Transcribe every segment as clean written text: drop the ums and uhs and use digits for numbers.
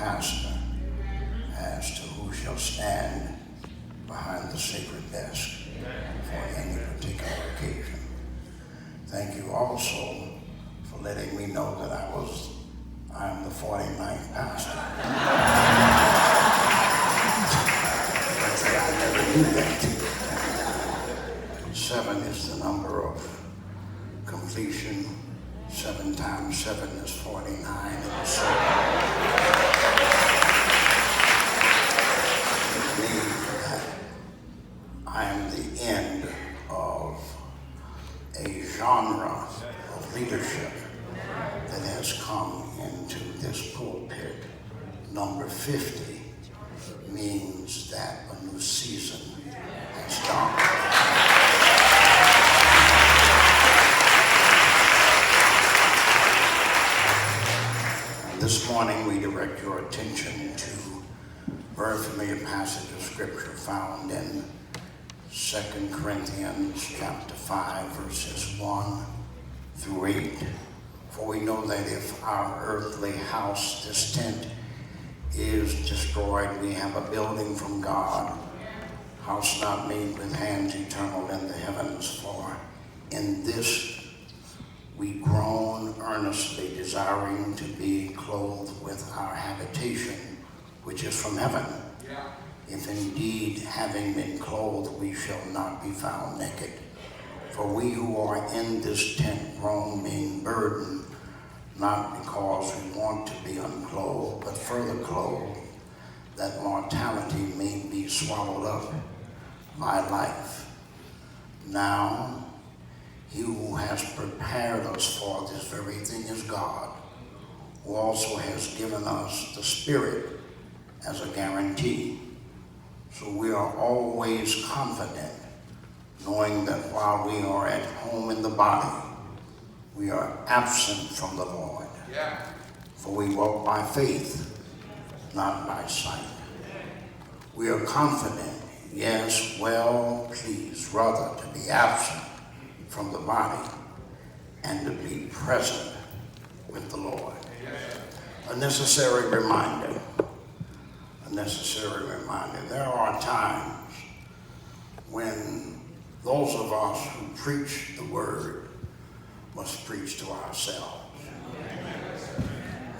pastor as to who shall stand behind the sacred desk for any particular occasion. Thank you also for letting me know that I am the 49th pastor. I never knew that. 7 is the number of completion. 7 times 7 is 49. And so it means that I am the end of a genre of leadership that has come into this pulpit. Number 50 means that a new season has dawned. This morning we direct your attention to a very familiar passage of scripture found in 2 Corinthians chapter 5, verses 1 through 8. For we know that if our earthly house, this tent, is destroyed, we have a building from God, house not made with hands, eternal in the heavens. For in this we groan earnestly, desiring to be clothed with our habitation, which is from heaven. Yeah. If indeed, having been clothed, we shall not be found naked. For we who are in this tent groan, being burdened, not because we want to be unclothed, but further clothed, that mortality may be swallowed up by life. Now, he who has prepared us for this very thing is God, who also has given us the Spirit as a guarantee. So we are always confident, knowing that while we are at home in the body, we are absent from the Lord. Yeah. For we walk by faith, not by sight. We are confident, yes, well pleased, rather to be absent from the body and to be present with the Lord. A necessary reminder. There are times when those of us who preach the word must preach to ourselves.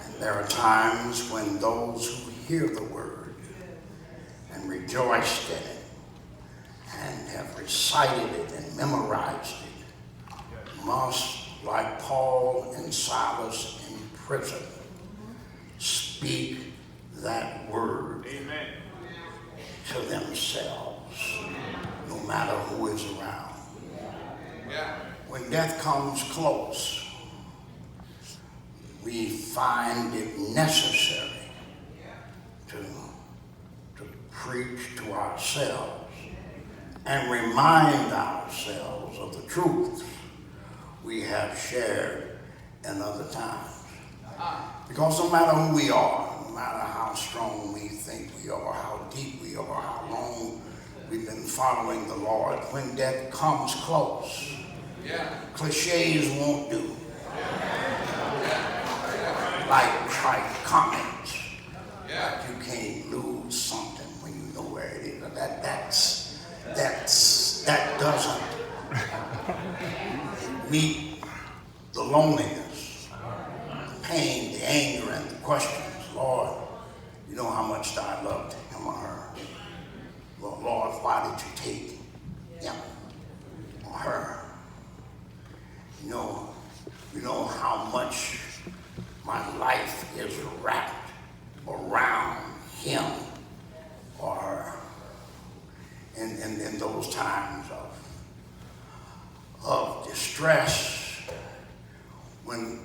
And there are times when those who hear the word and rejoiced in it and have recited it and memorized it must, like Paul and Silas in prison, speak that word to themselves, no matter who is around. When death comes close, we find it necessary to preach to ourselves and remind ourselves of the truth we have shared in other times. Because no matter who we are, no matter how strong we think we are, how deep we are, how long we've been following the Lord, when death comes close, cliches won't do. Like trite comments, like you can't lose something when you know where it is. That doesn't meet the loneliness, the pain, the anger, and the questions. Lord, you know how much I loved him or her. Well, Lord, why did you take him or her? You know how much my life is wrapped around him or her. In those times of distress, when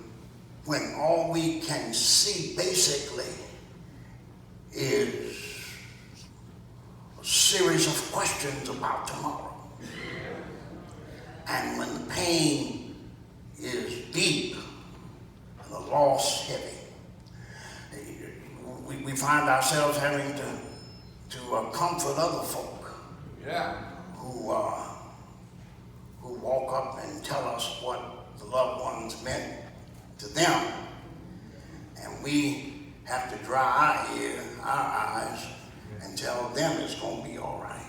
all we can see basically is a series of questions about tomorrow. And when the pain is deep and the loss heavy, we find ourselves having to comfort other folk who walk up and tell us what the loved ones meant to them. And we have to dry our eyes and tell them it's going to be all right.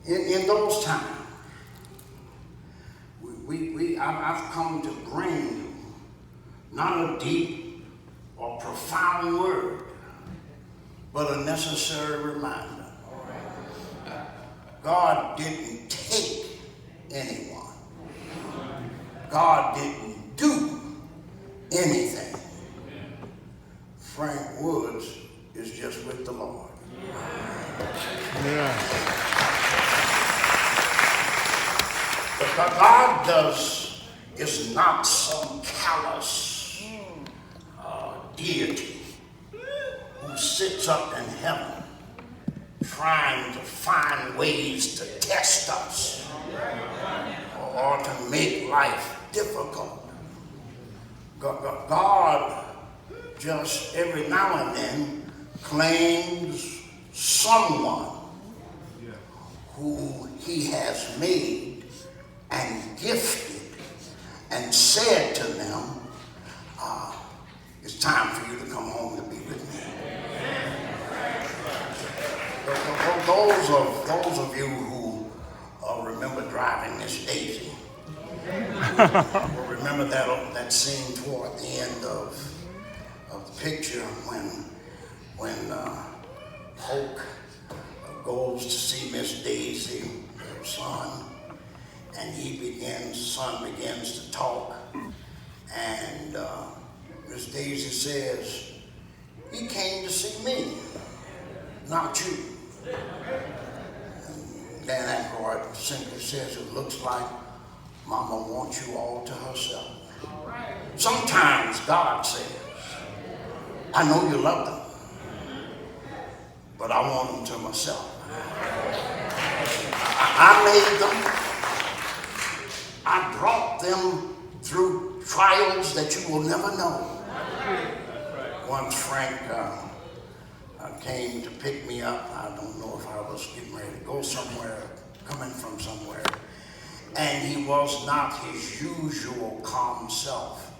In those times, I've come to bring you not a deep or profound word, but a necessary reminder. God didn't take anyone. God didn't do anything. Frank Woods is just with the Lord. Yeah. But God is not some callous deity who sits up in heaven trying to find ways to test us or to make life difficult. God just every now and then claims someone who he has made and gifted and said to them, it's time for you to come home to be with me. Those of you who remember driving Miss Daisy will remember that scene toward the end of the picture when Polk goes to see Miss Daisy, her son, and son begins to talk, and Miss Daisy says, he came to see me, not you. And Dan Aykroyd simply says, it looks like Mama wants you all to herself. Sometimes God says, I know you love them, but I want them to myself. I made them. I brought them through trials that you will never know. Once Frank came to pick me up. I don't know if I was getting ready to go somewhere, coming from somewhere. And he was not his usual calm self,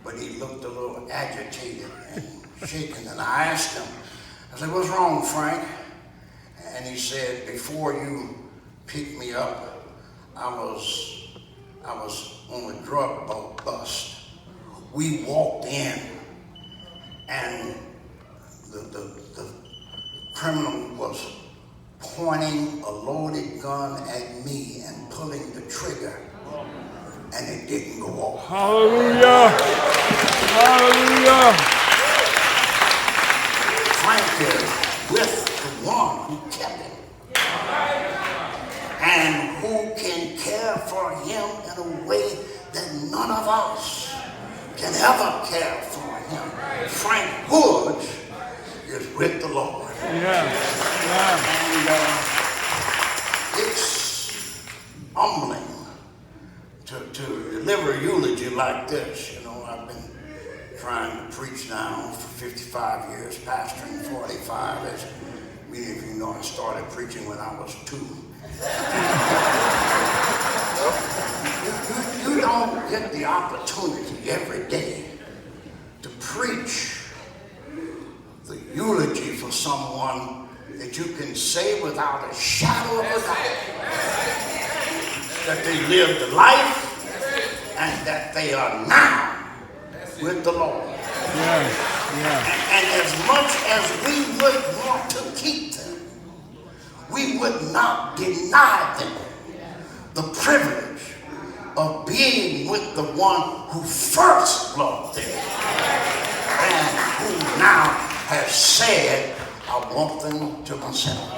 but he looked a little agitated and shaken. And I asked him, I said, what's wrong, Frank? And he said, before you picked me up, I was on a drug bust. We walked in, and the criminal was pointing a loaded gun at me and pulling the trigger, and it didn't go off. Hallelujah! Hallelujah! Frank is with the one who kept him and who can care for him in a way that none of us can ever care for him. Frank Woods is with the Lord. Yeah. And it's humbling to deliver a eulogy like this. You know, I've been trying to preach now for 55 years, pastoring 45. As many of you know, I started preaching when I was 2. You don't get the opportunity every day to preach the eulogy for someone that you can say without a shadow of a doubt that they lived a life and that they are now with the Lord. And as much as we would want to keep them, we would not deny them the privilege of being with the one who first loved them and who now has said, I want them to myself.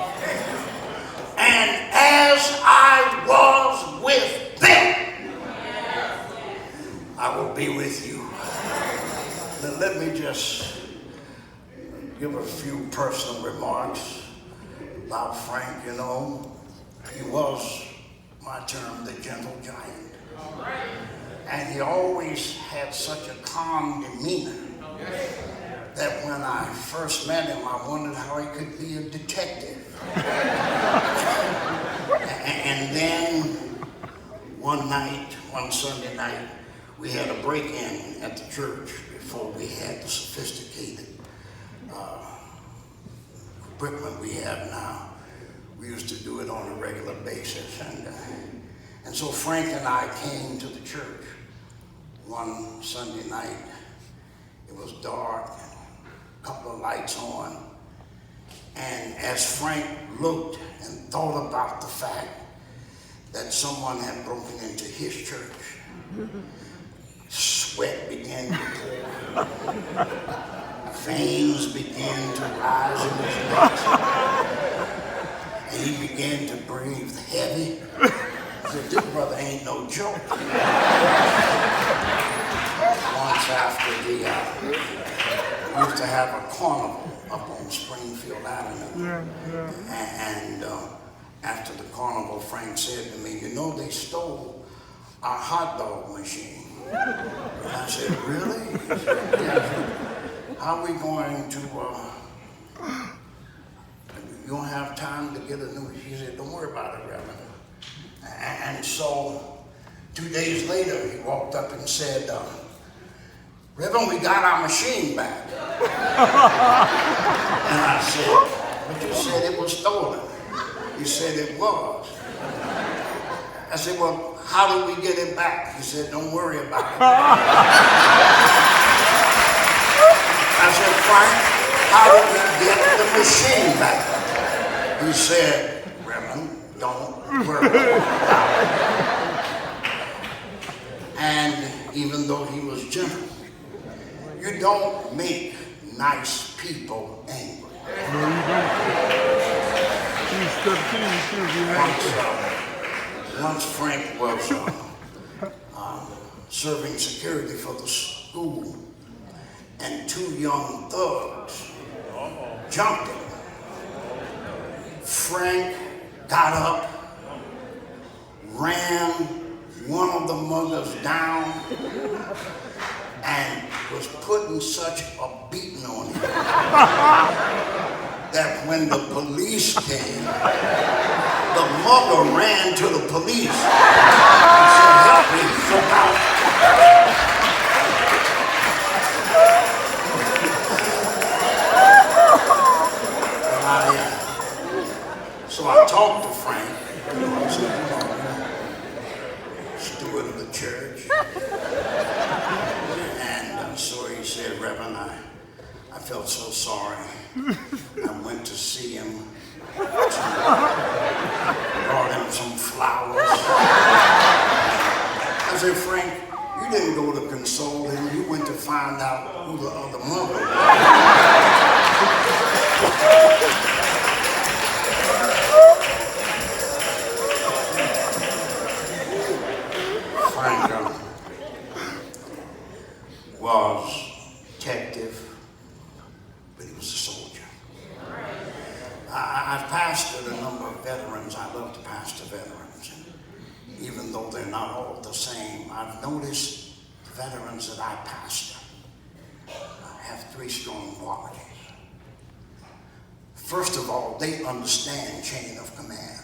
And as I was with them, I will be with you. Now, let me just give a few personal remarks about Frank. You know, he was, my term, the gentle giant. And he always had such a calm demeanor that when I first met him, I wondered how he could be a detective. And then one Sunday night, we had a break-in at the church before we had the sophisticated equipment we have now. We used to do it on a regular basis, and so Frank and I came to the church one Sunday night. It was dark, a couple of lights on, and as Frank looked and thought about the fact that someone had broken into his church, sweat began to pour, veins began to rise in his neck, and he began to breathe heavy. I said, this brother ain't no joke. Once after we used to have a carnival up on Springfield Avenue. And after the carnival, Frank said to me, you know, they stole our hot dog machine. And I said, really? He said, yeah. How are we going to, you don't have time to get a new, he said, don't worry about it, Reverend. And so 2 days later, he walked up and said, Reverend, we got our machine back. And I said, but you said it was stolen. He said it was. I said, well, how did we get it back? He said, don't worry about it. I said, Frank, how did we get the machine back? He said, Reverend, don't worry about it. And even though he was gentle, you don't make nice people angry. No, you don't. Once Frank was serving security for the school, and 2 young thugs jumped him. Frank got up, ran one of the muggers down, and was putting such a beating on him that when the police came, the mugger ran to the police and said, help me, he's about. So I talked to Frank, I said, steward of the church. And so he said, Reverend, I felt so sorry. I went to see him, brought him some flowers. I said, Frank, you didn't go to console him, you went to find out who the other mother was. Frank was detective, but he was a soldier. I've pastored a number of veterans. I love to pastor veterans. And even though they're not all the same, I've noticed the veterans that I pastor have 3 strong qualities. First of all, they understand chain of command.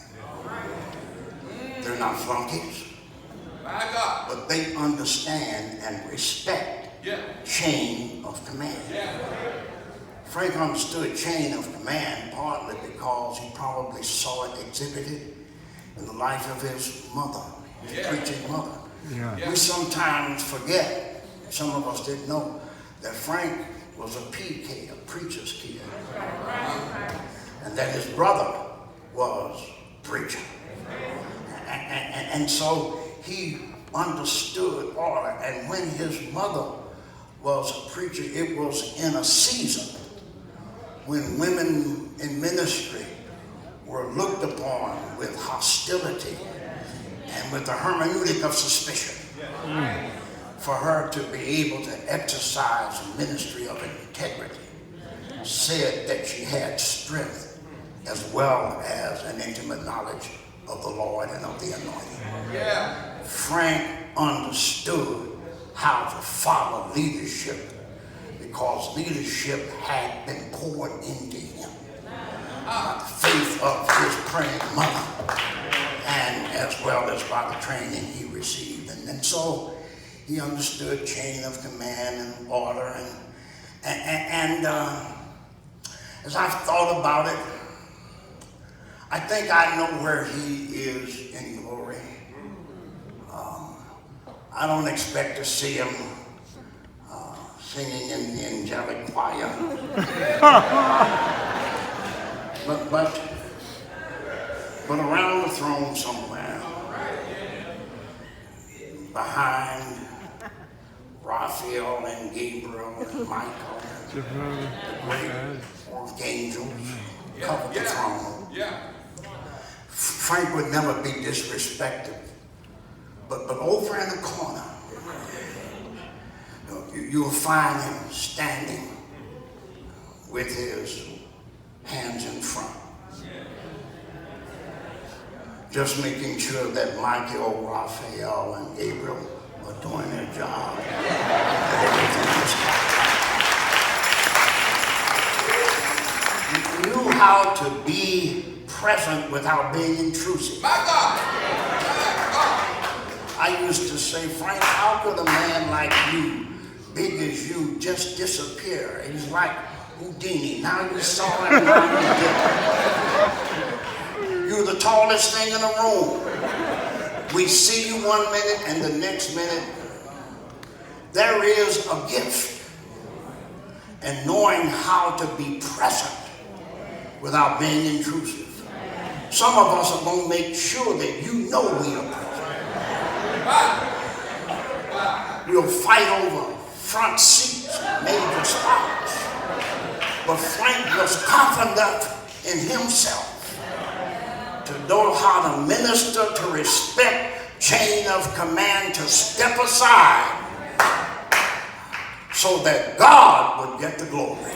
They're not flunkies, but they understand and respect chain of command. Frank understood chain of command partly because he probably saw it exhibited in the life of his mother, his preaching mother. We sometimes forget, some of us didn't know, that Frank was a PK, a preacher's kid, and that his brother was a preacher. And so he understood order, and when his mother was a preacher, it was in a season when women in ministry were looked upon with hostility and with the hermeneutic of suspicion. For her to be able to exercise a ministry of integrity said that she had strength as well as an intimate knowledge of the Lord and of the anointing. Frank understood how to follow leadership because leadership had been poured into him by the faith of his praying mother and as well as by the training he received. And so He understood chain of command and order. And as I've thought about it, I think I know where he is in glory. I don't expect to see him singing in the angelic choir. but around the throne somewhere, behind Raphael and Gabriel and Michael and the great archangels covered the throne. Frank would never be disrespected, but over in the corner, you'll find him standing with his hands in front, just making sure that Michael, Raphael, and Gabriel are doing their job. He knew how to be present without being intrusive. My God! I used to say, Frank, how could a man like you, big as you, just disappear? He's like Houdini. Now you saw him, now you didn't. You're the tallest thing in the room. We see you one minute and the next minute, there is a gift in knowing how to be present without being intrusive. Some of us are going to make sure that you know we are present. We'll fight over front seats, major spots. But Frank was confident in himself to know how to minister, to respect, chain of command, to step aside so that God would get the glory.